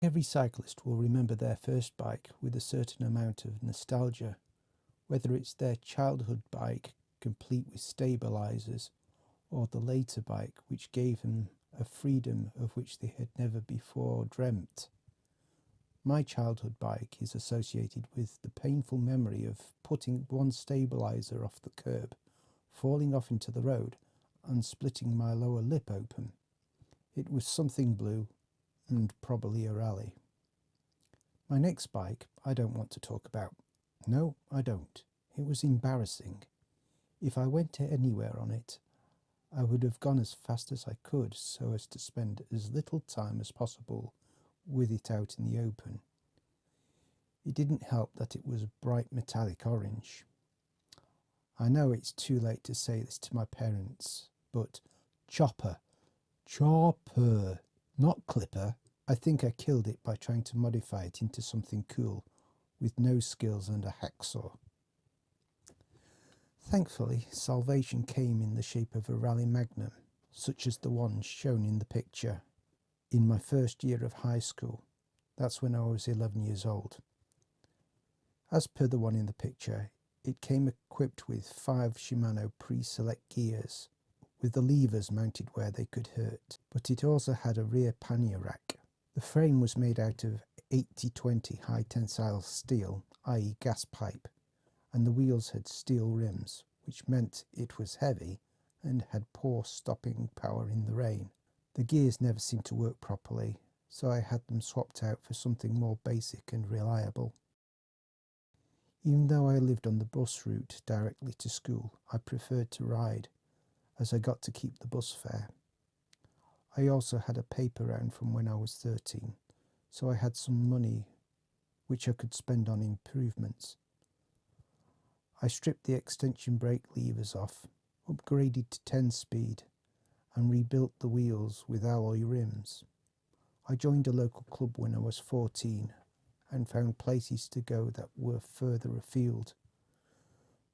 Every cyclist will remember their first bike with a certain amount of nostalgia, whether it's their childhood bike complete with stabilizers or the later bike which gave them a freedom of which they had never before dreamt. My childhood bike is associated with the painful memory of putting one stabilizer off the curb, falling off into the road and splitting my lower lip open. It was something blue and probably a rally. My next bike I don't want to talk about. No, I don't. It was embarrassing. If I went anywhere on it, I would have gone as fast as I could so as to spend as little time as possible with it out in the open. It didn't help that it was bright metallic orange. I know it's too late to say this to my parents, but chopper, chopper, not clipper. I think I killed it by trying to modify it into something cool with no skills and a hacksaw. Thankfully, salvation came in the shape of a Rally Magnum, such as the one shown in the picture, in my first year of high school. That's when I was 11 years old. As per the one in the picture, it came equipped with 5 Shimano pre-select gears, with the levers mounted where they could hurt, but it also had a rear pannier rack. The frame was made out of 80-20 high tensile steel, i.e. gas pipe, and the wheels had steel rims, which meant it was heavy and had poor stopping power in the rain. The gears never seemed to work properly, so I had them swapped out for something more basic and reliable. Even though I lived on the bus route directly to school, I preferred to ride, as I got to keep the bus fare. I also had a paper round from when I was 13, so I had some money which I could spend on improvements. I stripped the extension brake levers off, upgraded to 10 speed, and rebuilt the wheels with alloy rims. I joined a local club when I was 14 and found places to go that were further afield.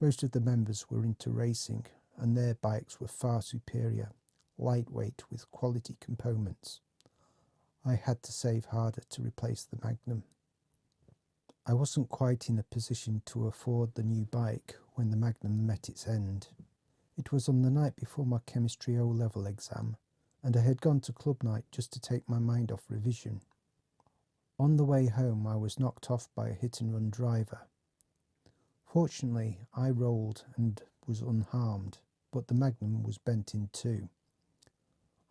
Most of the members were into racing, and their bikes were far superior, lightweight with quality components. I had to save harder to replace the Magnum. I wasn't quite in a position to afford the new bike when the Magnum met its end. It was on the night before my chemistry O-level exam, and I had gone to club night just to take my mind off revision. On the way home I was knocked off by a hit-and-run driver. Fortunately, I rolled and was unharmed, but the Magnum was bent in two.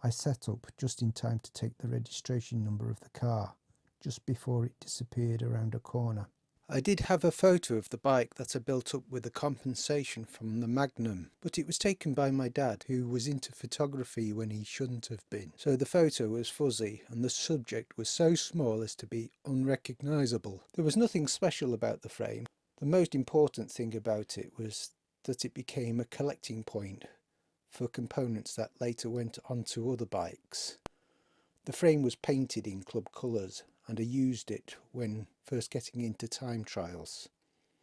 I sat up just in time to take the registration number of the car, just before it disappeared around a corner. I did have a photo of the bike that I built up with the compensation from the Magnum, but it was taken by my dad, who was into photography when he shouldn't have been. So the photo was fuzzy and the subject was so small as to be unrecognisable. There was nothing special about the frame. The most important thing about it was that it became a collecting point for components that later went onto other bikes. The frame was painted in club colours, and I used it when first getting into time trials.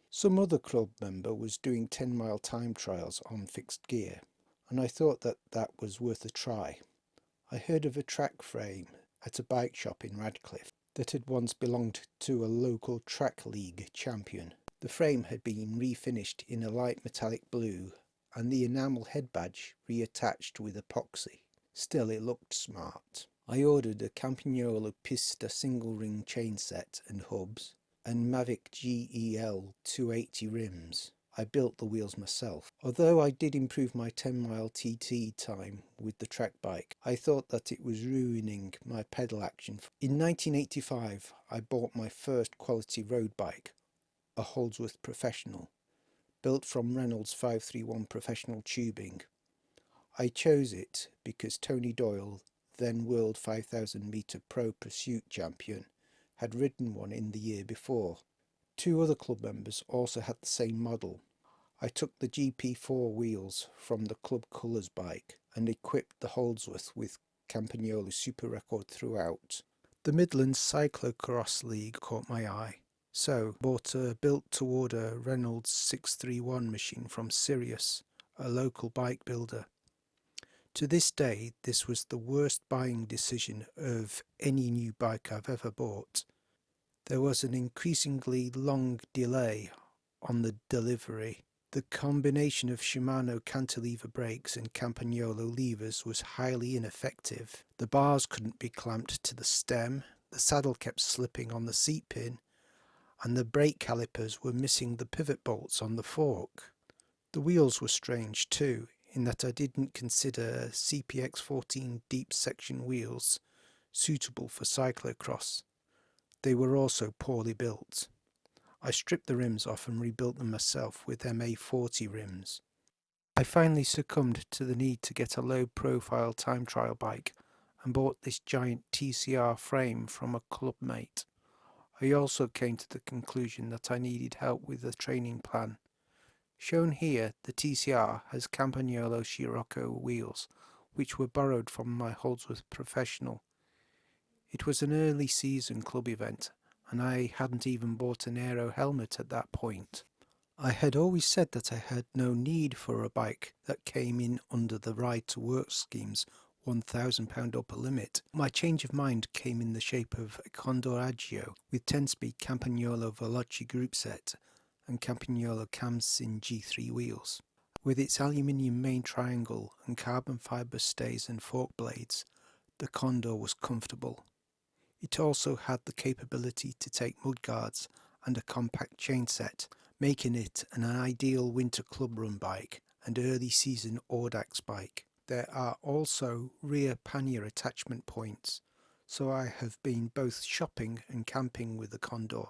Some other club member was doing 10-mile time trials on fixed gear, and I thought that was worth a try. I heard of a track frame at a bike shop in Radcliffe that had once belonged to a local track league champion. The frame had been refinished in a light metallic blue and the enamel head badge reattached with epoxy. Still, it looked smart. I ordered a Campagnolo Pista single ring chain set and hubs and Mavic GEL 280 rims. I built the wheels myself. Although I did improve my 10-mile TT time with the track bike, I thought that it was ruining my pedal action. In 1985, I bought my first quality road bike, a Holdsworth Professional, built from Reynolds 531 professional tubing. I chose it because Tony Doyle, then World 5000 metre pro pursuit champion, had ridden one in the year before. 2 other club members also had the same model. I took the GP4 wheels from the club colours bike and equipped the Holdsworth with Campagnolo Super Record throughout. The Midlands Cyclocross League caught my eye, so bought a built-to-order Reynolds 631 machine from Sirius, a local bike builder. To this day, this was the worst buying decision of any new bike I've ever bought. There was an increasingly long delay on the delivery. The combination of Shimano cantilever brakes and Campagnolo levers was highly ineffective. The bars couldn't be clamped to the stem, the saddle kept slipping on the seat pin, and the brake calipers were missing the pivot bolts on the fork. The wheels were strange too, in that I didn't consider CPX 14 deep section wheels suitable for cyclocross. They were also poorly built. I stripped the rims off and rebuilt them myself with MA40 rims. I finally succumbed to the need to get a low-profile time trial bike and bought this giant TCR frame from a club mate. I also came to the conclusion that I needed help with a training plan. Shown here, the TCR has Campagnolo Scirocco wheels, which were borrowed from my Holdsworth Professional. It was an early season club event, and I hadn't even bought an aero helmet at that point. I had always said that I had no need for a bike that came in under the Ride to Work scheme's £1,000 upper limit. My change of mind came in the shape of a Condor Agio with 10-speed Campagnolo Veloci group set and Campagnolo Camsin G3 wheels. With its aluminium main triangle and carbon fibre stays and fork blades, the Condor was comfortable. It also had the capability to take mudguards and a compact chain set, making it an ideal winter club run bike and early season Audax bike. There are also rear pannier attachment points, so I have been both shopping and camping with the Condor.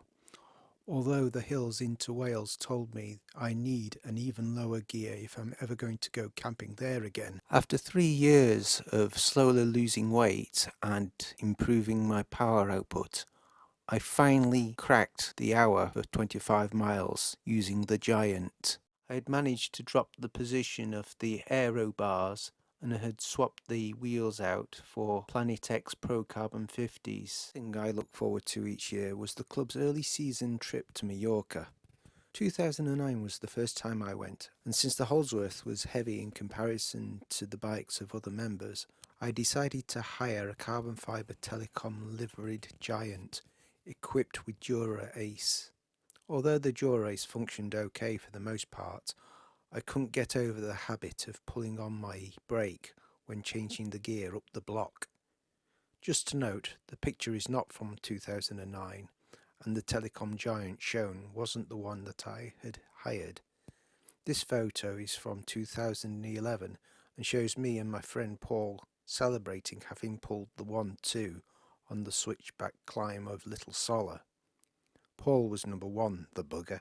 Although the hills into Wales told me I need an even lower gear if I'm ever going to go camping there again. After 3 years of slowly losing weight and improving my power output, I finally cracked the hour for 25 miles using the Giant. I had managed to drop the position of the aero bars and had swapped the wheels out for Planet X Pro Carbon 50s. The thing I look forward to each year was the club's early season trip to Mallorca. 2009 was the first time I went, and since the Holdsworth was heavy in comparison to the bikes of other members, I decided to hire a carbon fibre Telecom liveried Giant equipped with Dura Ace. Although the Dura Ace functioned okay for the most part, I couldn't get over the habit of pulling on my brake when changing the gear up the block. Just to note, the picture is not from 2009, and the Telecom Giant shown wasn't the one that I had hired. This photo is from 2011 and shows me and my friend Paul celebrating having pulled the 1-2 on the switchback climb of Little Sola. Paul was number 1, the bugger.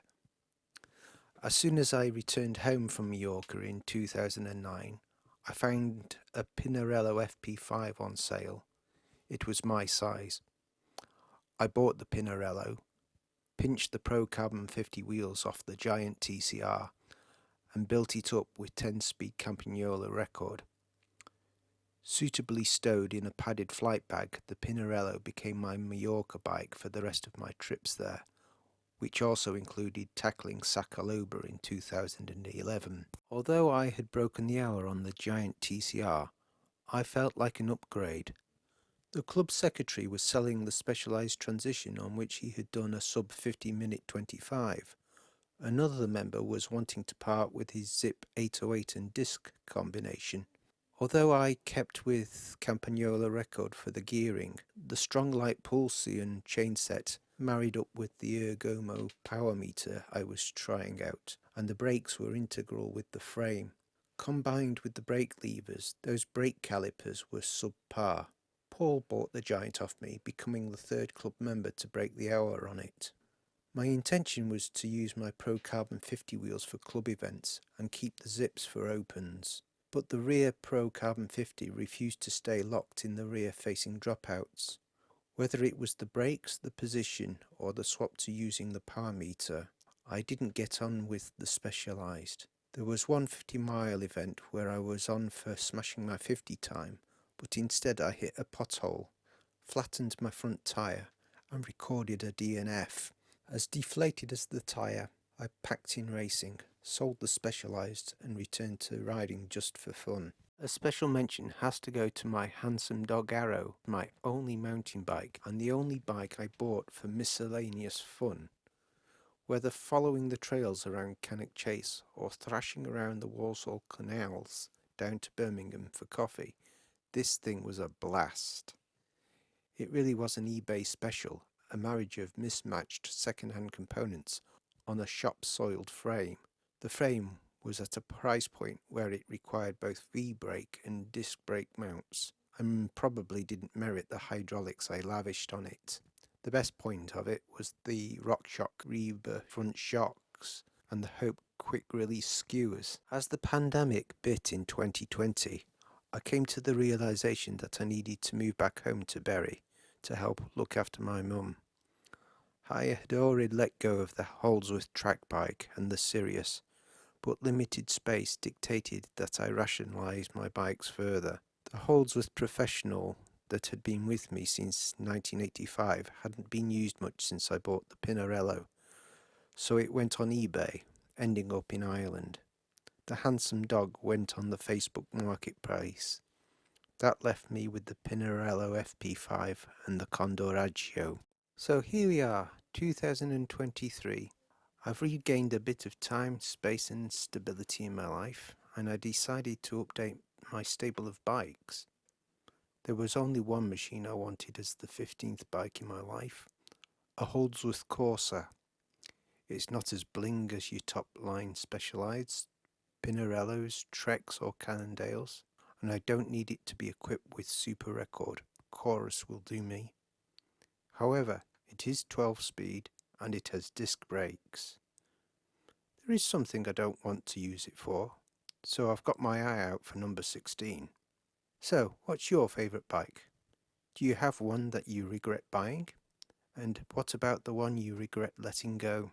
As soon as I returned home from Mallorca in 2009, I found a Pinarello FP5 on sale. It was my size. I bought the Pinarello, pinched the Pro Carbon 50 wheels off the Giant TCR, and built it up with 10-speed Campagnolo record. Suitably stowed in a padded flight bag, the Pinarello became my Mallorca bike for the rest of my trips there, which also included tackling Sacaloba in 2011. Although I had broken the hour on the Giant TCR, I felt like an upgrade. The club secretary was selling the Specialized Transition on which he had done a sub 50-minute 25. Another member was wanting to part with his Zip 808 and disc combination. Although I kept with Campagnolo record for the gearing, the strong light Pulsion chain set married up with the Ergomo power meter I was trying out, and the brakes were integral with the frame. Combined with the brake levers, those brake calipers were subpar. Paul bought the Giant off me, becoming the 3rd club member to break the hour on it. My intention was to use my Pro Carbon 50 wheels for club events and keep the zips for opens, but the rear Pro Carbon 50 refused to stay locked in the rear facing dropouts. Whether it was the brakes, the position, or the swap to using the power meter, I didn't get on with the Specialized. There was one 50-mile event where I was on for smashing my 50 time, but instead I hit a pothole, flattened my front tyre, and recorded a DNF. As deflated as the tyre, I packed in racing, sold the Specialized, and returned to riding just for fun. A special mention has to go to my handsome dog Arrow, my only mountain bike and the only bike I bought for miscellaneous fun. Whether following the trails around Cannock Chase or thrashing around the Walsall canals down to Birmingham for coffee, this thing was a blast. It really was an eBay special, a marriage of mismatched second-hand components on a shop-soiled frame. The frame was at a price point where it required both V-brake and disc brake mounts, and probably didn't merit the hydraulics I lavished on it. The best point of it was the RockShox Reba front shocks and the Hope quick release skewers. As the pandemic bit in 2020, I came to the realisation that I needed to move back home to Bury to help look after my mum. I had already let go of the Holdsworth track bike and the Sirius, but limited space dictated that I rationalise my bikes further. The Holdsworth Professional that had been with me since 1985 hadn't been used much since I bought the Pinarello, so it went on eBay, ending up in Ireland. The handsome dog went on the Facebook marketplace. That left me with the Pinarello FP5 and the Condor Agio. So here we are, 2023. I've regained a bit of time, space and stability in my life, and I decided to update my stable of bikes. There was only one machine I wanted as the 15th bike in my life, a Holdsworth Corsa. It's not as bling as your top line Specialized, Pinarellos, Treks or Cannondales, and I don't need it to be equipped with Super Record. Chorus will do me. However, it is 12 speed and it has disc brakes. There is something I don't want to use it for, so I've got my eye out for number 16. So, what's your favourite bike? Do you have one that you regret buying? And what about the one you regret letting go?